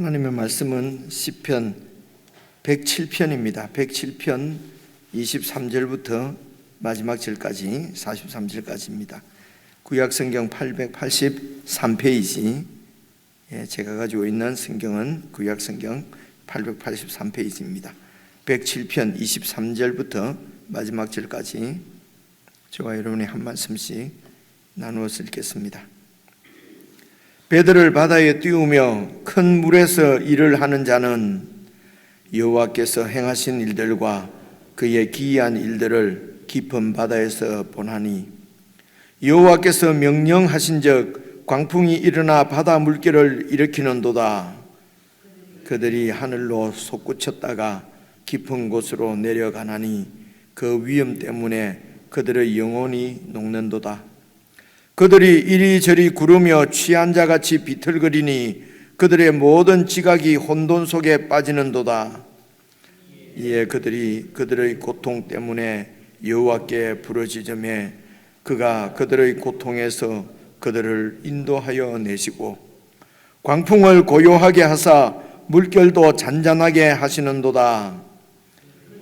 하나님의 말씀은 시편 107편입니다. 107편 23절부터 마지막 절까지 43절까지입니다. 구약성경 883페이지, 제가 가지고 있는 성경은 구약성경 883페이지입니다. 107편 23절부터 마지막 절까지 저와 여러분이 한 말씀씩 나누어서 읽겠습니다. 배들을 바다에 띄우며 큰 물에서 일을 하는 자는 여호와께서 행하신 일들과 그의 기이한 일들을 깊은 바다에서 보나니, 여호와께서 명령하신즉 광풍이 일어나 바다 물결을 일으키는도다. 그들이 하늘로 솟구쳤다가 깊은 곳으로 내려가나니 그 위험 때문에 그들의 영혼이 녹는도다. 그들이 이리저리 구르며 취한 자같이 비틀거리니 그들의 모든 지각이 혼돈 속에 빠지는도다. 이에 그들이 그들의 고통 때문에 여호와께 부르짖으매 그가 그들의 고통에서 그들을 인도하여 내시고 광풍을 고요하게 하사 물결도 잔잔하게 하시는도다.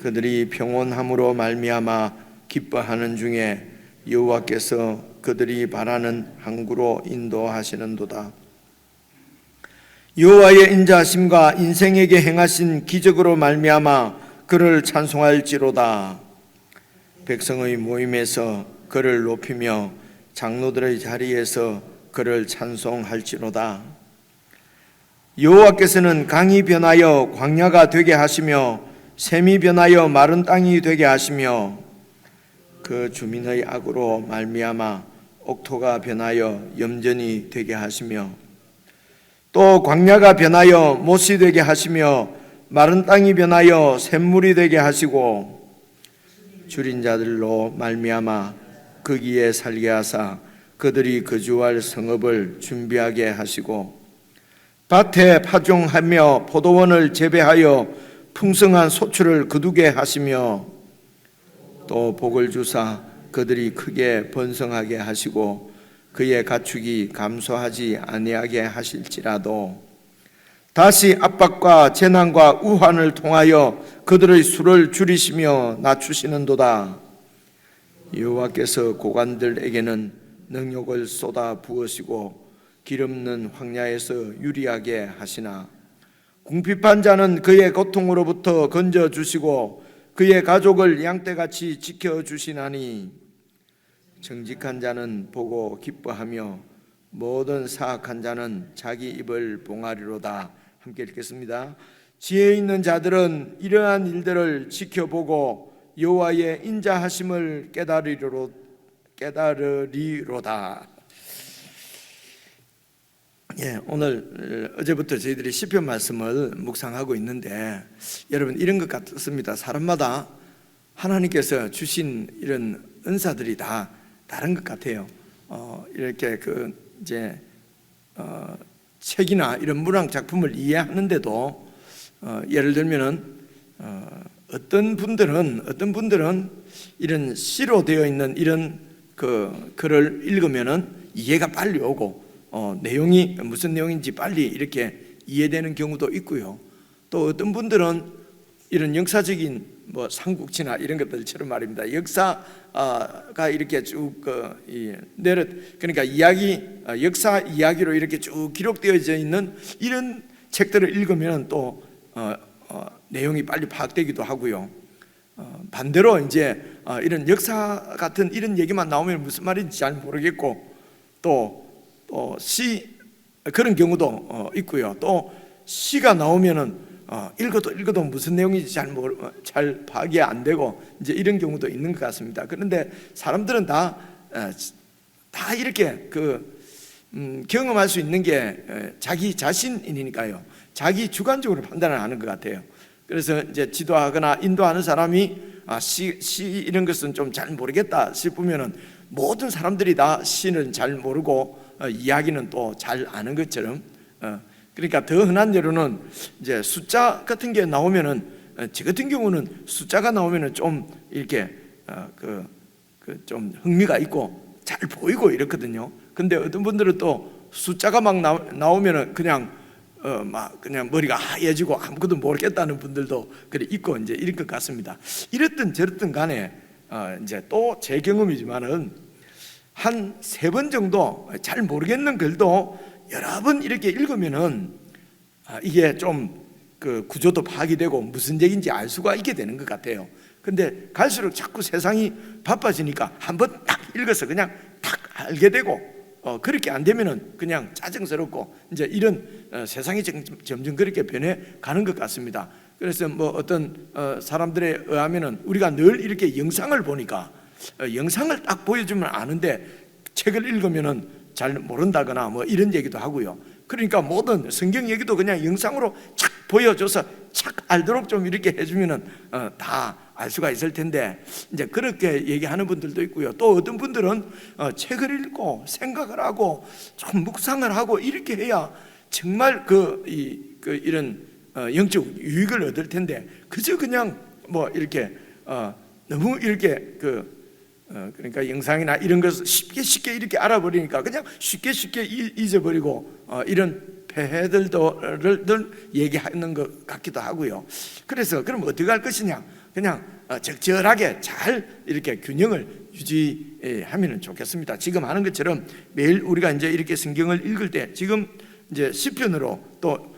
그들이 평온함으로 말미암아 기뻐하는 중에 여호와께서 그들이 바라는 항구로 인도하시는도다. 여호와의 인자하심과 인생에게 행하신 기적으로 말미암아 그를 찬송할지로다. 백성의 모임에서 그를 높이며 장로들의 자리에서 그를 찬송할지로다. 여호와께서는 강이 변하여 광야가 되게 하시며 샘이 변하여 마른 땅이 되게 하시며 그 주민의 악으로 말미암아 옥토가 변하여 염전이 되게 하시며 또 광야가 변하여 못이 되게 하시며 마른 땅이 변하여 샘물이 되게 하시고 줄인 자들로 말미암아 거기에 살게 하사 그들이 거주할 성읍을 준비하게 하시고 밭에 파종하며 포도원을 재배하여 풍성한 소출을 거두게 하시며 또 복을 주사 그들이 크게 번성하게 하시고 그의 가축이 감소하지 아니하게 하실지라도 다시 압박과 재난과 우환을 통하여 그들의 수를 줄이시며 낮추시는도다. 여호와께서 고관들에게는 능욕을 쏟아 부으시고 기름는 황야에서 유리하게 하시나 궁핍한 자는 그의 고통으로부터 건져주시고 그의 가족을 양떼같이 지켜주시나니 정직한 자는 보고 기뻐하며 모든 사악한 자는 자기 입을 봉하리로다. 함께 읽겠습니다. 지혜 있는 자들은 이러한 일들을 지켜보고 여호와의 인자하심을 깨달으리로다. 오늘 어제부터 저희들이 시편 말씀을 묵상하고 있는데 여러분 이런 것 같습니다. 사람마다 하나님께서 주신 이런 은사들이 다 다른 것 같아요. 이렇게 책이나 이런 문학 작품을 이해하는데도 예를 들면은 어떤 분들은 이런 시로 되어 있는 이런 그 글을 읽으면은 이해가 빨리 오고 내용이 무슨 내용인지 빨리 이렇게 이해되는 경우도 있고요. 또 어떤 분들은 이런 역사적인 삼국지나 이런 것들처럼 말입니다. 역사가 이렇게 쭉 그러니까 역사 이야기로 이렇게 쭉 기록되어져 있는 이런 책들을 읽으면 또 내용이 빨리 파악되기도 하고요. 반대로 이제 이런 역사 같은 이런 얘기만 나오면 무슨 말인지 잘 모르겠고 또 그런 경우도 있고요. 또 시가 나오면은 읽어도 무슨 내용인지 잘 파악이 안 되고 이제 이런 경우도 있는 것 같습니다. 그런데 사람들은 다 이렇게 경험할 수 있는 게 자기 자신이니까요. 자기 주관적으로 판단을 하는 것 같아요. 그래서 이제 지도하거나 인도하는 사람이 시 이런 것은 좀 잘 모르겠다 싶으면은 모든 사람들이 다 시는 잘 모르고 이야기는 또 잘 아는 것처럼 그러니까 더 흔한 예로는 이제 숫자 같은 게 나오면은 저 같은 경우는 숫자가 나오면은 좀 이렇게 좀 흥미가 있고 잘 보이고 이렇거든요. 근데 어떤 분들은 또 숫자가 막 나오면은 그냥 막 그냥 머리가 하얘지고 아무것도 모르겠다는 분들도 그래 있고 이제 이럴 것 같습니다. 이랬든 저랬든 간에 이제 또 제 경험이지만은 한 3번 정도 잘 모르겠는 글도 여러 번 이렇게 읽으면은 이게 좀 그 구조도 파악이 되고 무슨 얘기인지 알 수가 있게 되는 것 같아요. 근데 갈수록 자꾸 세상이 바빠지니까 한번 딱 읽어서 그냥 딱 알게 되고 그렇게 안 되면은 그냥 짜증스럽고 이제 이런 세상이 점점 그렇게 변해 가는 것 같습니다. 그래서 뭐 어떤 사람들에 의하면은 우리가 늘 이렇게 영상을 보니까 영상을 딱 보여주면 아는데 책을 읽으면은 잘 모른다거나 뭐 이런 얘기도 하고요. 그러니까 모든 성경 얘기도 그냥 영상으로 착 보여줘서 착 알도록 좀 이렇게 해주면은 다 알 수가 있을 텐데 이제 그렇게 얘기하는 분들도 있고요. 또 어떤 분들은 책을 읽고 생각을 하고 좀 묵상을 하고 이렇게 해야 정말 이런 영적 유익을 얻을 텐데 그저 그냥 뭐 이렇게 너무 이렇게 그러니까 영상이나 이런 것을 쉽게 이렇게 알아버리니까 그냥 쉽게 잊어버리고 이런 폐해들을 얘기하는 것 같기도 하고요. 그래서 그럼 어떻게 할 것이냐? 그냥 적절하게 잘 이렇게 균형을 유지하면 좋겠습니다. 지금 하는 것처럼 매일 우리가 이제 이렇게 성경을 읽을 때 지금 이제 시편으로 또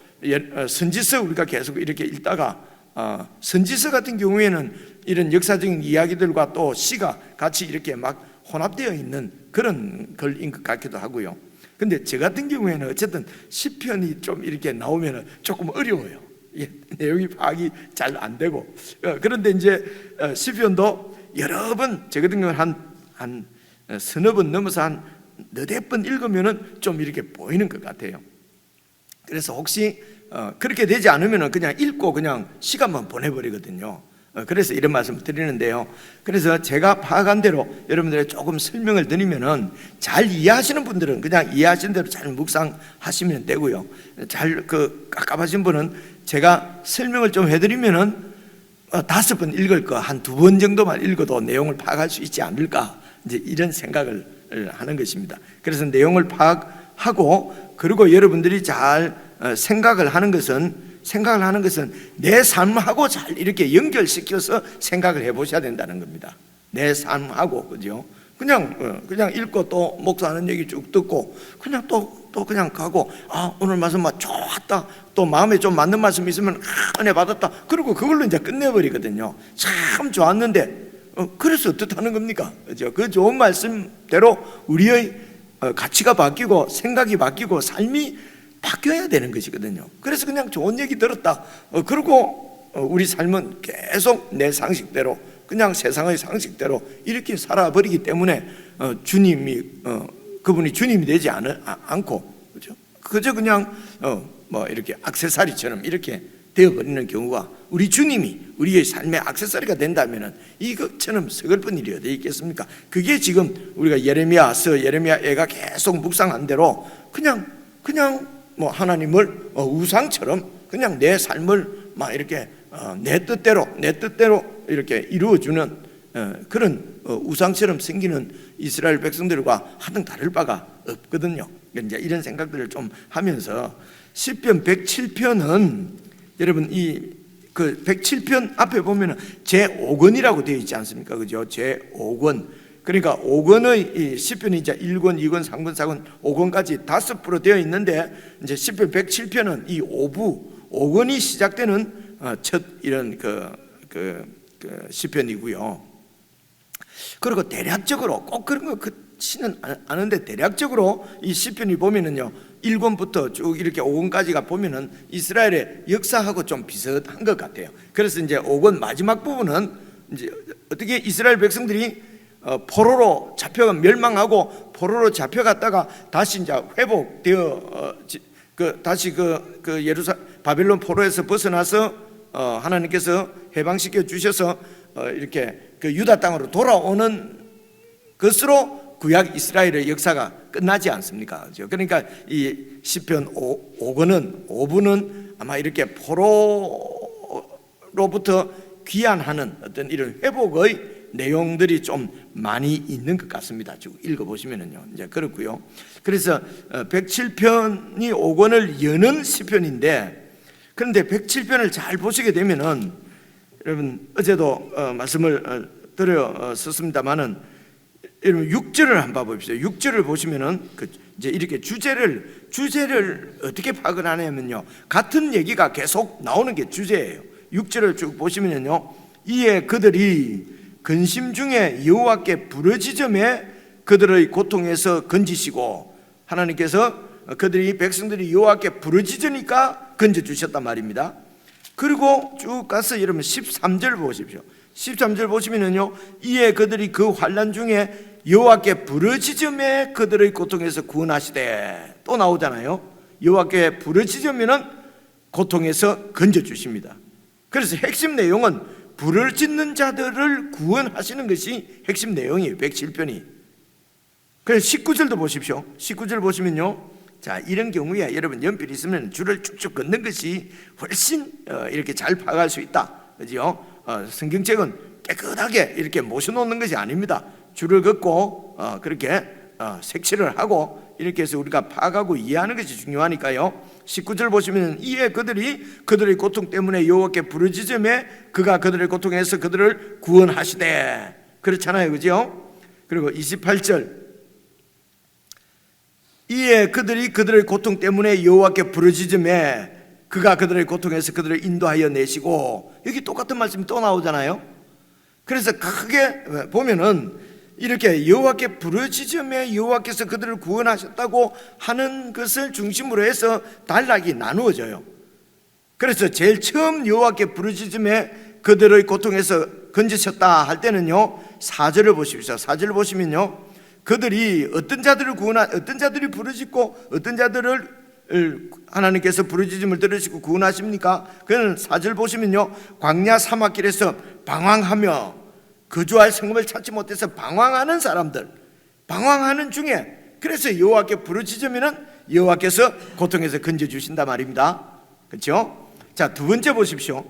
선지서 우리가 계속 이렇게 읽다가 선지서 같은 경우에는 이런 역사적인 이야기들과 또 시가 같이 이렇게 막 혼합되어 있는 그런 글인 것 같기도 하고요. 근데 저 같은 경우에는 어쨌든 시편이 좀 이렇게 나오면 조금 어려워요. 내용이 파악이 잘 안 되고 그런데 이제 시편도 여러 번 저 같은 경우는 한 서너 번 넘어서 한 너댓 번 읽으면은 좀 이렇게 보이는 것 같아요. 그래서 혹시 그렇게 되지 않으면 그냥 읽고 그냥 시간만 보내버리거든요. 그래서 이런 말씀을 드리는데요. 그래서 제가 파악한 대로 여러분들의 조금 설명을 드리면은 잘 이해하시는 분들은 그냥 이해하신 대로 잘 묵상하시면 되고요. 잘 깝깝하신 분은 제가 설명을 좀 해드리면은 5번 읽을 거 한 2번 정도만 읽어도 내용을 파악할 수 있지 않을까 이제 이런 생각을 하는 것입니다. 그래서 내용을 파악하고 그리고 여러분들이 잘 생각을 하는 것은 내 삶하고 잘 이렇게 연결시켜서 생각을 해보셔야 된다는 겁니다. 내 삶하고 그죠? 그냥 읽고 또 목사하는 얘기 쭉 듣고 그냥 또 그냥 가고 오늘 말씀 막 좋았다 또 마음에 좀 맞는 말씀 있으면 은혜 받았다 그리고 그걸로 이제 끝내버리거든요. 참 좋았는데 그래서 어떻다는 겁니까? 그죠? 그 좋은 말씀대로 우리의 가치가 바뀌고 생각이 바뀌고 삶이 바뀌어야 되는 것이거든요. 그래서 그냥 좋은 얘기 들었다 그리고 우리 삶은 계속 내 상식대로 그냥 세상의 상식대로 이렇게 살아버리기 때문에 그분이 주님이 되지 않고 그저 그냥 뭐 이렇게 액세서리처럼 이렇게 되어버리는 경우가 우리 주님이 우리의 삶의 액세서리가 된다면 이것처럼 서글픈 일이 어디 있겠습니까? 그게 지금 우리가 예레미야애가 계속 묵상한 대로 그냥 뭐 하나님을 우상처럼 그냥 내 삶을 막 이렇게 내 뜻대로 이렇게 이루어주는 그런 우상처럼 생기는 이스라엘 백성들과 하등 다를 바가 없거든요. 이제 이런 생각들을 좀 하면서 시편 107편은 여러분 그 107편 앞에 보면은 제5권이라고 되어 있지 않습니까? 그죠? 제5권. 그러니까 5권의 이 시편이 이제 1권, 2권, 3권, 4권, 5권까지 5% 되어 있는데 이제 시편 107편은 이 5권이 시작되는 첫 이런 그 시편이고요. 그리고 대략적으로 꼭 그런 거 그치는 않은데 대략적으로 이 시편이 보면은요 1권부터 쭉 이렇게 5권까지가 보면은 이스라엘의 역사하고 좀 비슷한 것 같아요. 그래서 이제 5권 마지막 부분은 이제 어떻게 이스라엘 백성들이 포로로 잡혀가 멸망하고 포로로 잡혀갔다가 다시 이제 회복되어 다시 바벨론 포로에서 벗어나서 하나님께서 해방시켜 주셔서 이렇게 그 유다 땅으로 돌아오는 것으로 구약 이스라엘의 역사가 끝나지 않습니까? 그러니까 이 시편 5권은 아마 이렇게 포로로부터 귀환하는 어떤 이런 회복의 내용들이 좀 많이 있는 것 같습니다. 쭉 읽어보시면은요. 이제 그렇고요. 그래서 107편이 5권을 여는 시편인데, 그런데 107편을 잘 보시게 되면은, 여러분 어제도 말씀을 드렸었습니다만은, 여러분 6절을 한번 봐보십시오. 6절을 보시면은 이제 이렇게 주제를 어떻게 파악을 하냐면요, 같은 얘기가 계속 나오는 게 주제예요. 6절을 쭉 보시면요, 이에 그들이 근심 중에 여호와께 부르짖음에 그들의 고통에서 건지시고, 하나님께서 그들이 백성들이 여호와께 부르짖으니까 건져 주셨단 말입니다. 그리고 쭉 가서 여러분 13절 보십시오. 13절 보시면은요, 이에 그들이 그 환난 중에 여호와께 부르짖음에 그들의 고통에서 구원하시되, 또 나오잖아요. 여호와께 부르짖으면은 고통에서 건져 주십니다. 그래서 핵심 내용은 부르짖는 자들을 구원하시는 것이 핵심 내용이에요, 107편이. 그래서 19절도 보십시오. 19절 보시면요, 자, 이런 경우에 여러분 연필 있으면 줄을 쭉쭉 긋는 것이 훨씬 이렇게 잘 파악할 수 있다, 그죠? 성경책은 깨끗하게 이렇게 모셔놓는 것이 아닙니다. 줄을 긋고 그렇게 색칠을 하고 이렇게 해서 우리가 파악하고 이해하는 것이 중요하니까요. 19절 보시면, 이에 그들이 그들의 고통 때문에 여호와께 부르짖음에 그가 그들의 고통에서 그들을 구원하시되, 그렇잖아요, 그죠? 그리고 28절, 이에 그들이 그들의 고통 때문에 여호와께 부르짖음에 그가 그들의 고통에서 그들을 인도하여 내시고, 여기 똑같은 말씀이 또 나오잖아요. 그래서 크게 보면은 이렇게 여호와께 부르짖음에 여호와께서 그들을 구원하셨다고 하는 것을 중심으로 해서 단락이 나누어져요. 그래서 제일 처음 여호와께 부르짖음에 그들의 고통에서 건지셨다 할 때는요, 4절을 보십시오. 4절을 보시면요, 그들이 어떤 자들이 부르짖고 어떤 자들을 하나님께서 부르짖음을 들으시고 구원하십니까? 그는 4절 보시면요, 광야 사막길에서 방황하며 거주할 성읍을 찾지 못해서 방황하는 사람들, 방황하는 중에, 그래서 여호와께 부르짖으면은 여호와께서 고통에서 건져 주신단 말입니다. 그렇죠? 자, 두 번째 보십시오.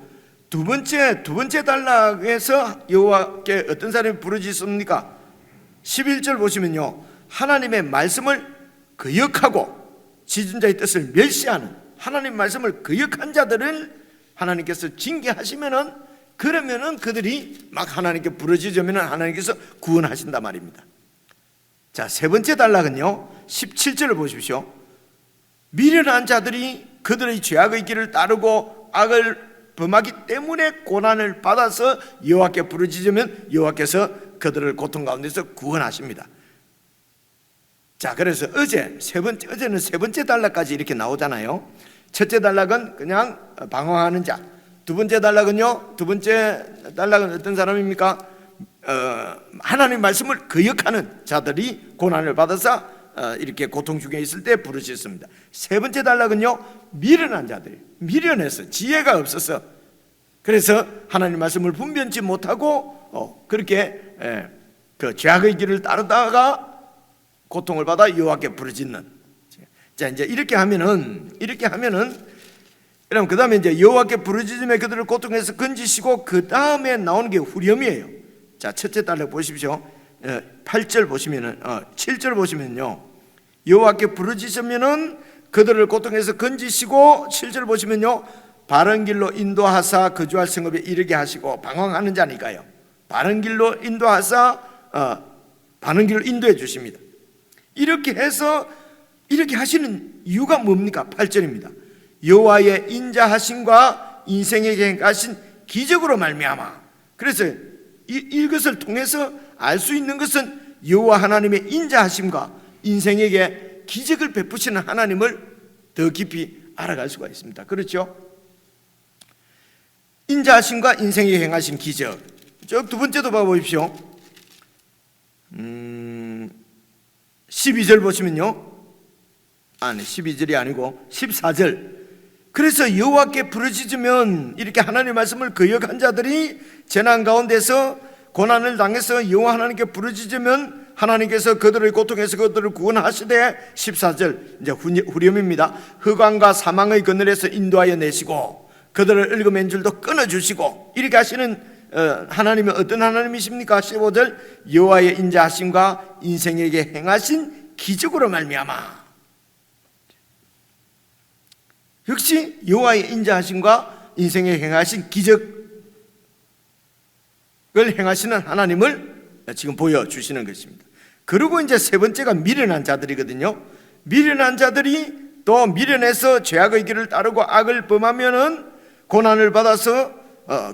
두 번째 단락에서 여호와께 어떤 사람이 부르짖습니까? 11절 보시면요, 하나님의 말씀을 거역하고 지존자의 뜻을 멸시하는, 하나님 말씀을 거역한 자들을 하나님께서 징계하시면은, 그러면은 그들이 막 하나님께 부르짖으면은 하나님께서 구원하신단 말입니다. 자, 세 번째 단락은요, 17절을 보십시오. 미련한 자들이 그들의 죄악의 길을 따르고 악을 범하기 때문에 고난을 받아서 여호와께 부르짖으면 여호와께서 그들을 고통 가운데서 구원하십니다. 자, 그래서 어제는 세 번째 단락까지 이렇게 나오잖아요. 첫째 단락은 그냥 방황하는 자, 두 번째 단락은 어떤 사람입니까? 하나님 말씀을 거역하는 자들이 고난을 받아서 이렇게 고통 중에 있을 때 부르짖습니다. 세 번째 단락은요, 미련한 자들, 미련해서 지혜가 없어서, 그래서 하나님 말씀을 분별치 못하고 그렇게 그 죄악의 길을 따르다가 고통을 받아 여호와께 부르짖는. 자, 이제 이렇게 하면은 여러분, 그 다음에 이제 여호와께 부르짖음에 그들을 고통에서 건지시고, 그 다음에 나오는 게 후렴이에요. 자, 첫째 단락 보십시오. 8절 보시면은 7절 보시면요, 여호와께 부르짖으면은 그들을 고통에서 건지시고, 7절 보시면요, 바른 길로 인도하사 거주할 성읍에 이르게 하시고, 방황하는 자니까요, 바른 길로 인도하사 바른 길로 인도해 주십니다. 이렇게 해서 이렇게 하시는 이유가 뭡니까? 8절입니다. 여호와의 인자하심과 인생에게 행하신 기적으로 말미암아. 그래서 이것을 통해서 알 수 있는 것은 여호와 하나님의 인자하심과 인생에게 기적을 베푸시는 하나님을 더 깊이 알아갈 수가 있습니다. 그렇죠? 인자하심과 인생에게 행하신 기적. 저 두 번째도 봐보십시오. 12절 보시면요, 12절이 아니고 14절. 그래서 여호와께 부르짖으면, 이렇게 하나님의 말씀을 거역한 자들이 재난 가운데서 고난을 당해서 여호와 하나님께 부르짖으면 하나님께서 그들의 고통에서 그들을 구원하시되, 14절 이제 후렴입니다. 흑암과 사망의 그늘에서 인도하여 내시고 그들을 얽어맨 줄도 끊어주시고, 이렇게 하시는 하나님은 어떤 하나님이십니까? 15절 여호와의 인자하심과 인생에게 행하신 기적으로 말미암아. 역시 여호와의 인자하심과 인생에 행하신 기적을 행하시는 하나님을 지금 보여주시는 것입니다. 그리고 이제 세 번째가 미련한 자들이거든요. 미련한 자들이 또 미련해서 죄악의 길을 따르고 악을 범하면은 고난을 받아서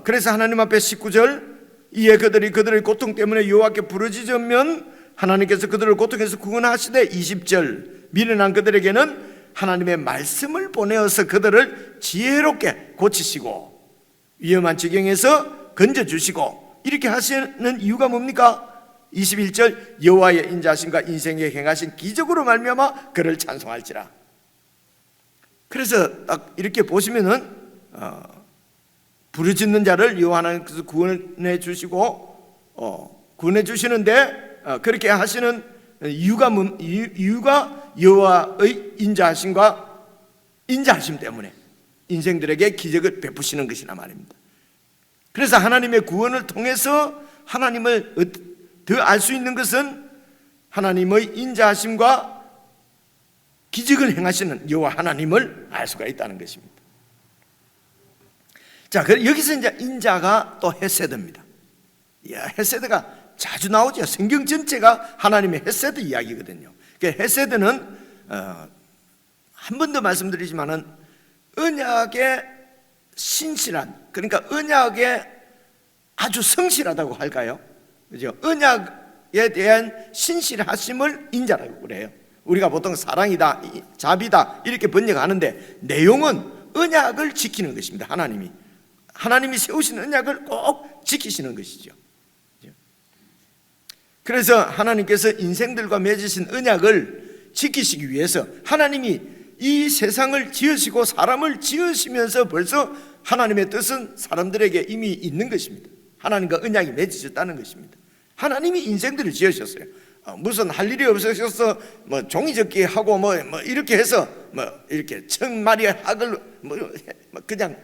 그래서 하나님 앞에 19절 이에 그들의 고통 때문에 여호와께 부르짖으면 하나님께서 그들을 고통에서 구원하시되 20절 미련한 그들에게는 하나님의 말씀을 보내어서 그들을 지혜롭게 고치시고 위험한 지경에서 건져주시고 이렇게 하시는 이유가 뭡니까? 21절 여호와의 인자하심과 인생에 행하신 기적으로 말미암아 그를 찬송할지라. 그래서 딱 이렇게 보시면은 부르짖는 자를 여호와 하나님께서 구원해 주시고 구원해 주시는데 그렇게 하시는 이유가 여호와의 인자하심과 인자하심 때문에 인생들에게 기적을 베푸시는 것이란 말입니다. 그래서 하나님의 구원을 통해서 하나님을 더 알 수 있는 것은 하나님의 인자하심과 기적을 행하시는 여호와 하나님을 알 수가 있다는 것입니다. 자, 여기서 이제 인자가 또 헤세드입니다. 헤세드가 자주 나오죠. 성경 전체가 하나님의 헤세드 이야기거든요. 헤세드는 한 번 더 말씀드리지만은 언약의 신실한, 그러니까 언약에 아주 성실하다고 할까요? 그죠? 언약에 대한 신실하심을 인자라고 그래요. 우리가 보통 사랑이다, 자비다 이렇게 번역하는데 내용은 언약을 지키는 것입니다. 하나님이 세우신 언약을 꼭 지키시는 것이죠. 그래서 하나님께서 인생들과 맺으신 언약을 지키시기 위해서 하나님이 이 세상을 지으시고 사람을 지으시면서 벌써 하나님의 뜻은 사람들에게 이미 있는 것입니다. 하나님과 언약이 맺어졌다는 것입니다. 하나님이 인생들을 지으셨어요. 무슨 할 일이 없으셔서 종이접기 하고 이렇게 해서 이렇게 1000마리의 학을 그냥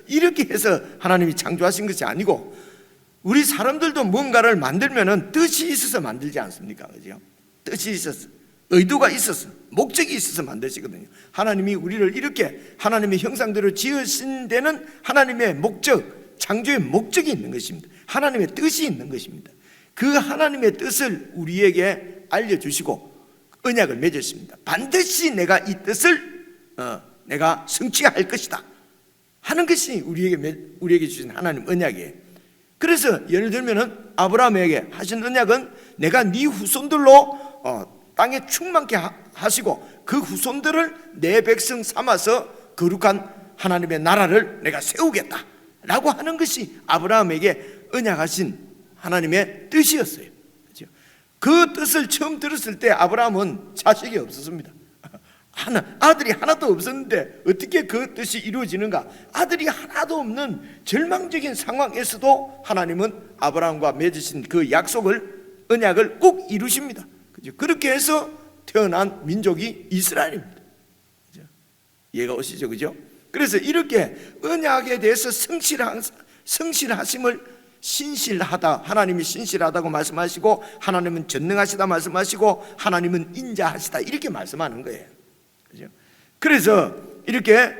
이렇게 해서 하나님이 창조하신 것이 아니고 우리 사람들도 뭔가를 만들면은 뜻이 있어서 만들지 않습니까? 그죠? 뜻이 있어서, 의도가 있어서, 목적이 있어서 만드시거든요. 하나님이 우리를 이렇게 하나님의 형상대로 지으신 데는 하나님의 목적, 창조의 목적이 있는 것입니다. 하나님의 뜻이 있는 것입니다. 그 하나님의 뜻을 우리에게 알려주시고 언약을 맺으십니다. 반드시 내가 이 뜻을 내가 성취할 것이다 하는 것이 우리에게 주신 하나님 언약이에요. 그래서 예를 들면은 아브라함에게 하신 언약은 내가 네 후손들로 땅에 충만케 하시고 그 후손들을 내 백성 삼아서 거룩한 하나님의 나라를 내가 세우겠다 라고 하는 것이 아브라함에게 언약하신 하나님의 뜻이었어요. 그렇죠? 그 뜻을 처음 들었을 때 아브라함은 자식이 없었습니다. 아들이 하나도 없었는데 어떻게 그 뜻이 이루어지는가? 아들이 하나도 없는 절망적인 상황에서도 하나님은 아브라함과 맺으신 그 약속을, 언약을 꼭 이루십니다. 그죠? 그렇게 해서 태어난 민족이 이스라엘입니다. 그죠? 이해가 오시죠? 그죠? 그래서 이렇게 언약에 대해서 성실하심을 신실하다, 하나님이 신실하다고 말씀하시고 하나님은 전능하시다 말씀하시고 하나님은 인자하시다 이렇게 말씀하는 거예요. 그죠? 그래서 이렇게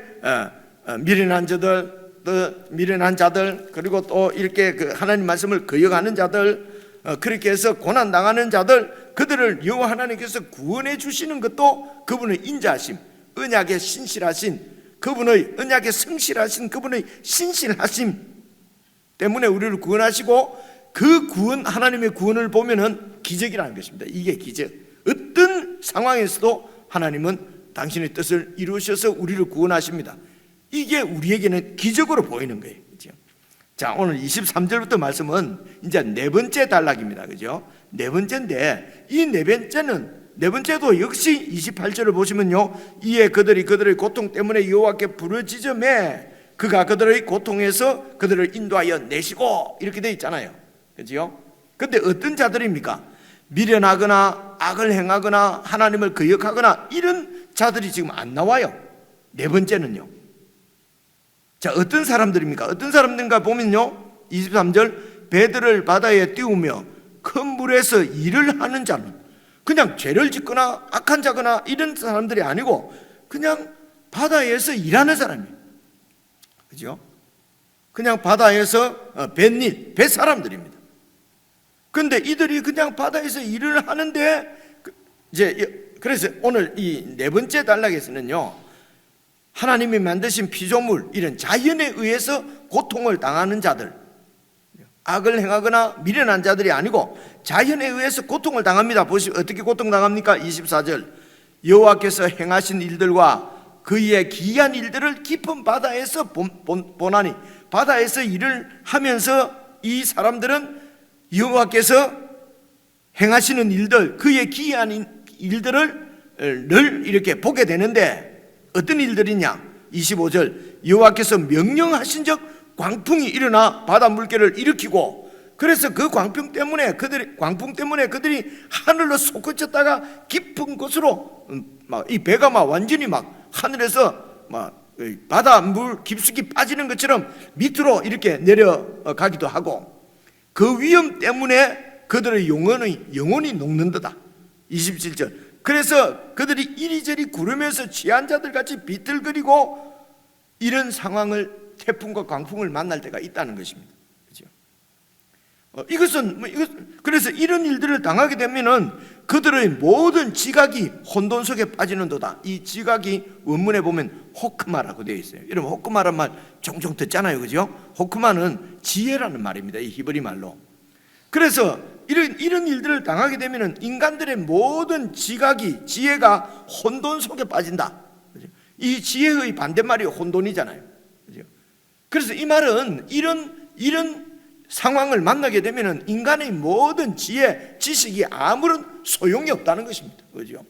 미련한 자들 그리고 또 이렇게 그 하나님 말씀을 거역하는 자들 그렇게 해서 고난 당하는 자들 그들을 여호와 하나님께서 구원해 주시는 것도 그분의 인자하심, 언약에 신실하신 그분의 언약에 성실하신 그분의 신실하심 때문에 우리를 구원하시고 그 구원, 하나님의 구원을 보면은 기적이라는 것입니다. 이게 기적. 어떤 상황에서도 하나님은 당신의 뜻을 이루셔서 우리를 구원하십니다. 이게 우리에게는 기적으로 보이는 거예요. 그죠? 자, 오늘 23절부터 말씀은 이제 네 번째 단락입니다. 그죠? 네 번째인데 이 네 번째도 역시 28절을 보시면요. 이에 그들의 고통 때문에 여호와께 부르짖으매 그가 그들의 고통에서 그들을 인도하여 내시고 이렇게 되어 있잖아요. 그죠? 근데 어떤 자들입니까? 미련하거나 악을 행하거나 하나님을 거역하거나 이런 자들이 지금 안 나와요. 네 번째는요. 자, 어떤 사람들입니까? 어떤 사람들인가 보면요. 23절 배들을 바다에 띄우며 큰 물에서 일을 하는 자는 그냥 죄를 짓거나 악한 자거나 이런 사람들이 아니고 그냥 바다에서 일하는 사람이에요. 그죠? 그냥 바다에서 뱃일, 뱃사람들입니다. 근데 이들이 그냥 바다에서 일을 하는데 그래서 오늘 이 네 번째 단락에서는요, 하나님이 만드신 피조물, 이런 자연에 의해서 고통을 당하는 자들, 악을 행하거나 미련한 자들이 아니고 자연에 의해서 고통을 당합니다. 보시면 어떻게 고통당합니까? 24절 여호와께서 행하신 일들과 그의 기이한 일들을 깊은 바다에서 보나니, 바다에서 일을 하면서 이 사람들은 여호와께서 행하시는 일들, 그의 기이한 일들을 늘 이렇게 보게 되는데 어떤 일들이냐? 25절 여호와께서 명령하신 적 광풍이 일어나 바다 물결을 일으키고, 그래서 그 광풍 때문에 그들이 하늘로 솟구쳤다가 깊은 곳으로 이 배가 완전히 하늘에서 바다 물 깊숙이 빠지는 것처럼 밑으로 이렇게 내려가기도 하고, 그 위험 때문에 그들의 영혼이 녹는도다. 27절 그래서 그들이 이리저리 구르면서 취한 자들 같이 비틀거리고, 이런 상황을 태풍과 광풍을 만날 때가 있다는 것입니다. 그렇죠? 그래서 이런 일들을 당하게 되면은 그들의 모든 지각이 혼돈 속에 빠지는도다. 이 지각이 원문에 보면 호크마라고 되어 있어요. 여러분 호크마란 말 종종 듣잖아요, 그죠? 호크마는 지혜라는 말입니다. 이 히브리 말로. 그래서 이런 일들을 당하게 되면은 인간들의 모든 지혜가 혼돈 속에 빠진다. 그죠? 이 지혜의 반대말이 혼돈이잖아요. 그죠? 그래서 이 말은 이런 상황을 만나게 되면 인간의 모든 지혜, 지식이 아무런 소용이 없다는 것입니다. 그죠?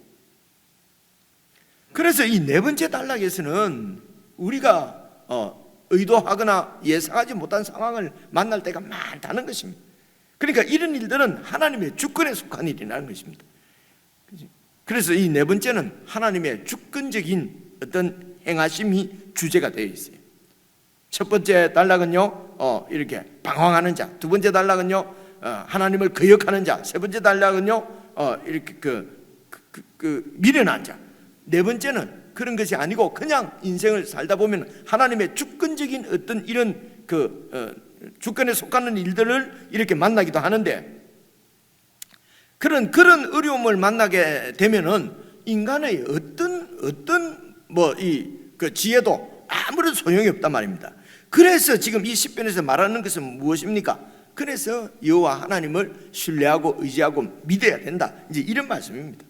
그래서 이 네 번째 단락에서는 우리가 의도하거나 예상하지 못한 상황을 만날 때가 많다는 것입니다. 그러니까 이런 일들은 하나님의 주권에 속한 일이라는 것입니다. 그래서 이 네 번째는 하나님의 주권적인 어떤 행하심이 주제가 되어 있어요. 첫 번째 단락은요, 이렇게 방황하는 자. 두 번째 단락은요, 하나님을 거역하는 자. 세 번째 단락은요, 이렇게 미련한 자. 네 번째는 그런 것이 아니고 그냥 인생을 살다 보면 하나님의 주권적인 어떤 이런 주권에 속하는 일들을 이렇게 만나기도 하는데, 그런 어려움을 만나게 되면은 인간의 어떤 지혜도 아무런 소용이 없단 말입니다. 그래서 지금 이 시편에서 말하는 것은 무엇입니까? 그래서 여호와 하나님을 신뢰하고 의지하고 믿어야 된다, 이제 이런 말씀입니다.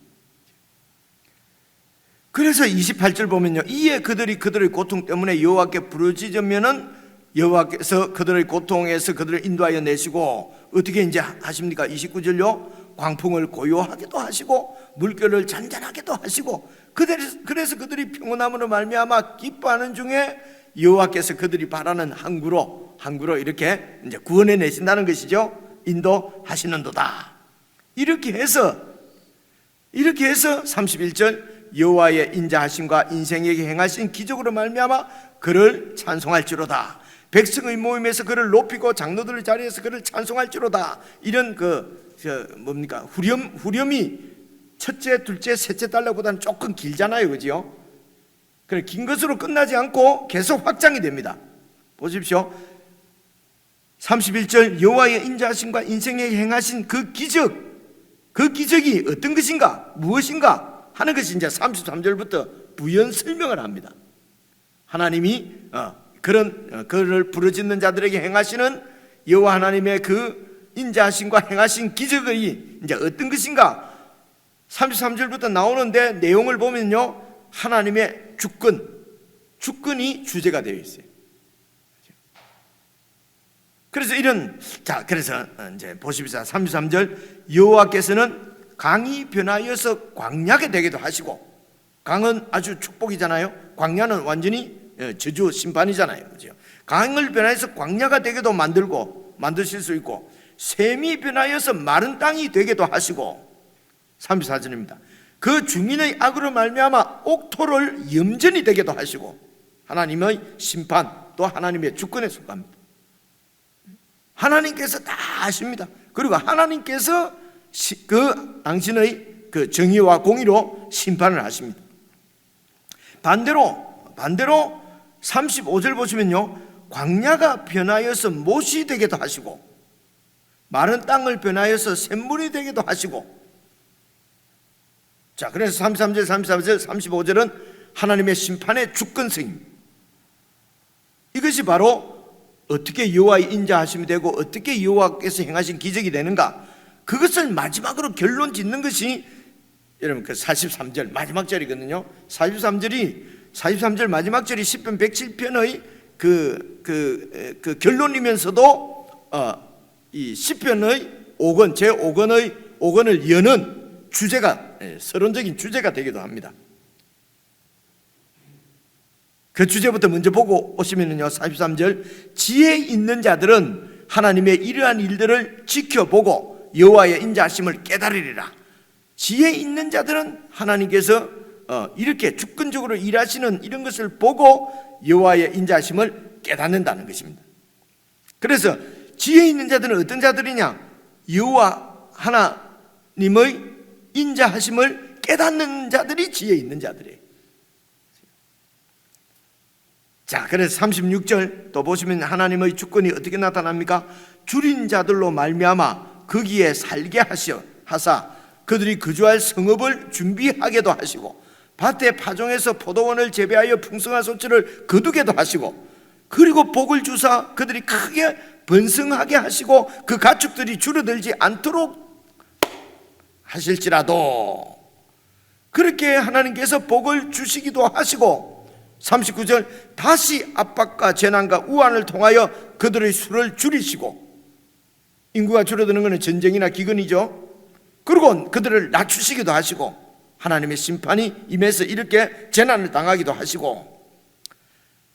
그래서 28절 보면요, 이에 그들의 고통 때문에 여호와께 부르짖으면은 여호와께서 그들의 고통에서 그들을 인도하여 내시고, 어떻게 이제 하십니까? 29절요, 광풍을 고요하게도 하시고 물결을 잔잔하게도 하시고, 그래서 그들이 평온함으로 말미암아 기뻐하는 중에 여호와께서 그들이 바라는 항구로 이렇게 이제 구원해 내신다는 것이죠. 인도하시는도다. 이렇게 해서 31절 여호와의 인자하심과 인생에게 행하신 기적으로 말미암아 그를 찬송할지로다. 백성의 모임에서 그를 높이고 장로들의 자리에서 그를 찬송할지로다. 이런 후렴이 첫째, 둘째, 셋째 단락보다는 조금 길잖아요, 그죠? 그래, 긴 것으로 끝나지 않고 계속 확장이 됩니다. 보십시오. 31절 여호와의 인자하심과 인생에게 행하신 그 기적이 어떤 것인가, 무엇인가 하는 것이 이제 33절부터 부연 설명을 합니다. 하나님이 그를 부르짖는 자들에게 행하시는 여호와 하나님의 그 인자하심과 행하신 기적이 이제 어떤 것인가 33절부터 나오는데, 내용을 보면요, 하나님의 주권이 주제가 되어 있어요. 그래서 그래서 이제 보십시오. 33절 여호와께서는 강이 변하여서 광야가 되기도 하시고, 강은 아주 축복이잖아요. 광야는 완전히 저주 심판이잖아요, 그렇죠? 강을 변하여서 광야가 되게도 만드실 수 있고, 샘이 변하여서 마른 땅이 되게도 하시고, 34절입니다. 그 주민의 악으로 말미암아 옥토를 염전이 되게도 하시고, 하나님의 심판 또 하나님의 주권에 속합니다. 하나님께서 다 아십니다. 그리고 하나님께서 당신의 그 정의와 공의로 심판을 하십니다. 반대로 35절 보시면요, 광야가 변하여서 못이 되게도 하시고 마른 땅을 변하여서 샘물이 되게도 하시고. 자, 그래서 33절, 34절, 35절은 하나님의 심판의 주권성입니다. 이것이 바로 어떻게 여호와의 인자하심이 되고 어떻게 여호와께서 행하신 기적이 되는가, 그것을 마지막으로 결론 짓는 것이 여러분 그 43절 마지막 절이거든요. 43절 마지막 절이 시편 107편의 그 결론이면서도 이 시편의 5권 제5권을 여는 주제가, 서론적인 주제가 되기도 합니다. 그 주제부터 먼저 보고 오시면요, 43절, 지혜 있는 자들은 하나님의 이러한 일들을 지켜보고 여호와의 인자하심을 깨달으리라. 지혜 있는 자들은 하나님께서 이렇게 주권적으로 일하시는 이런 것을 보고 여호와의 인자하심을 깨닫는다는 것입니다. 그래서 지혜 있는 자들은 어떤 자들이냐? 여호와 하나님의 인자하심을 깨닫는 자들이 지혜 있는 자들이에요. 자, 그래서 36절 또 보시면 하나님의 주권이 어떻게 나타납니까? 줄인 자들로 말미암아 거기에 살게 하사 그들이 거주할 성읍을 준비하게도 하시고 밭의 파종에서 포도원을 재배하여 풍성한 소출을 거두게도 하시고, 그리고 복을 주사 그들이 크게 번성하게 하시고 그 가축들이 줄어들지 않도록 하실지라도, 그렇게 하나님께서 복을 주시기도 하시고, 39절, 다시 압박과 재난과 우환을 통하여 그들의 수를 줄이시고, 인구가 줄어드는 것은 전쟁이나 기근이죠. 그리고 그들을 낮추시기도 하시고, 하나님의 심판이 임해서 이렇게 재난을 당하기도 하시고,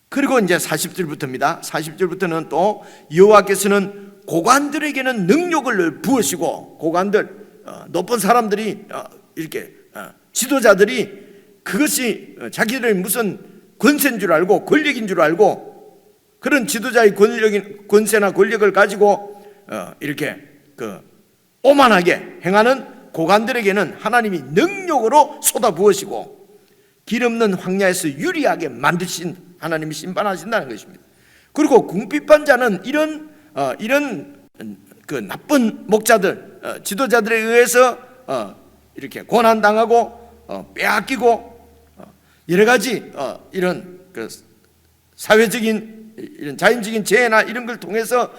그리고 이제 40절부터입니다. 40절부터는 또 여호와께서는 고관들에게는 능력을 부으시고, 고관들, 높은 사람들이 이렇게 지도자들이 그것이 자기들의 무슨 권세인 줄 알고 권력인 줄 알고, 그런 지도자의 권세나 권력을 가지고 이렇게 오만하게 행하는 고관들에게는 하나님이 능력으로 쏟아부으시고 길 없는 황야에서 유리하게 만드신 하나님이 심판하신다는 것입니다. 그리고 궁핍한 자는 이런 그 나쁜 목자들, 지도자들에 의해서 이렇게 고난당하고 빼앗기고 여러 가지 이런 그 사회적인 이런 자연적인 재해나 이런 걸 통해서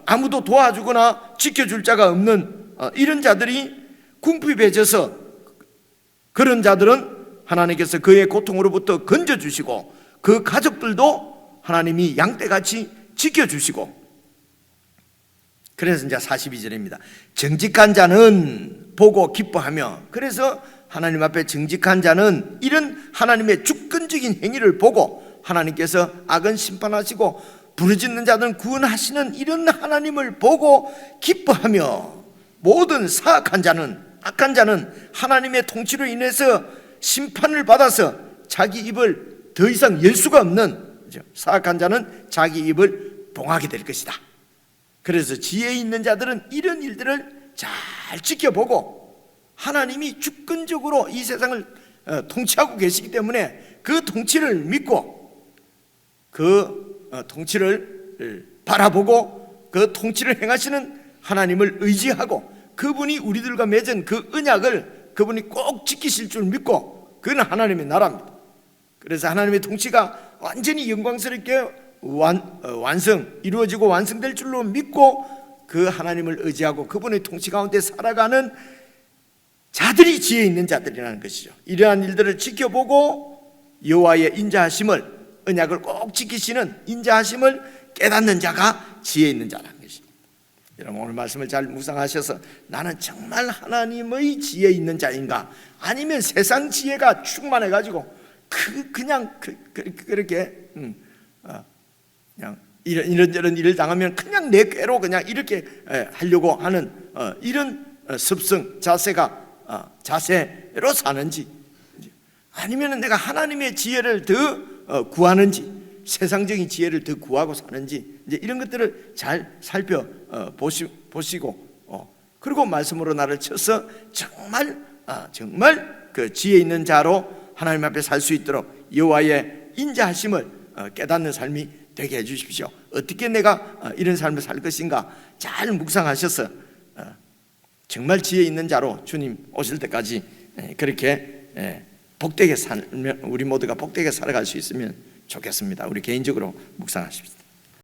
아무도 도와주거나 지켜줄 자가 없는 이런 자들이 궁핍해져서, 그런 자들은 하나님께서 그의 고통으로부터 건져주시고 그 가족들도 하나님이 양떼같이 지켜주시고. 그래서 이제 42절입니다. 정직한 자는 보고 기뻐하며, 그래서 하나님 앞에 정직한 자는 이런 하나님의 주권적인 행위를 보고 하나님께서 악은 심판하시고 부르짖는 자들은 구원하시는 이런 하나님을 보고 기뻐하며, 모든 사악한 자는, 악한 자는 하나님의 통치로 인해서 심판을 받아서 자기 입을 더 이상 열 수가 없는, 사악한 자는 자기 입을 봉하게 될 것이다. 그래서 지혜 있는 자들은 이런 일들을 잘 지켜보고 하나님이 주권적으로 이 세상을 통치하고 계시기 때문에 그 통치를 믿고 그 통치를 바라보고 그 통치를 행하시는 하나님을 의지하고, 그분이 우리들과 맺은 그 언약을 그분이 꼭 지키실 줄 믿고, 그건 하나님의 나라입니다. 그래서 하나님의 통치가 완전히 영광스럽게 이루어지고 완성될 줄로 믿고 그 하나님을 의지하고 그분의 통치 가운데 살아가는 자들이 지혜 있는 자들이라는 것이죠. 이러한 일들을 지켜보고 여호와의 인자하심을, 언약을 꼭 지키시는 인자하심을 깨닫는 자가 지혜 있는 자라는 것입니다. 여러분, 오늘 말씀을 잘 묵상하셔서 나는 정말 하나님의 지혜 있는 자인가, 아니면 세상 지혜가 충만해가지고 그렇게 그냥 이런 일을 당하면 그냥 내 꾀로 그냥 이렇게 하려고 하는 이런 습성, 자세로 사는지, 아니면 내가 하나님의 지혜를 더 구하는지, 세상적인 지혜를 더 구하고 사는지 이제 이런 것들을 잘 살펴 보시고 그리고 말씀으로 나를 쳐서 정말 그 지혜 있는 자로 하나님 앞에 살 수 있도록 여호와의 인자하심을 깨닫는 삶이 되게 해주십시오. 어떻게 내가 이런 삶을 살 것인가 잘 묵상하셔서 정말 지혜 있는 자로 주님 오실 때까지 그렇게 복되게 살면 우리 모두가 복되게 살아갈 수 있으면 좋겠습니다. 우리 개인적으로 묵상하십시다.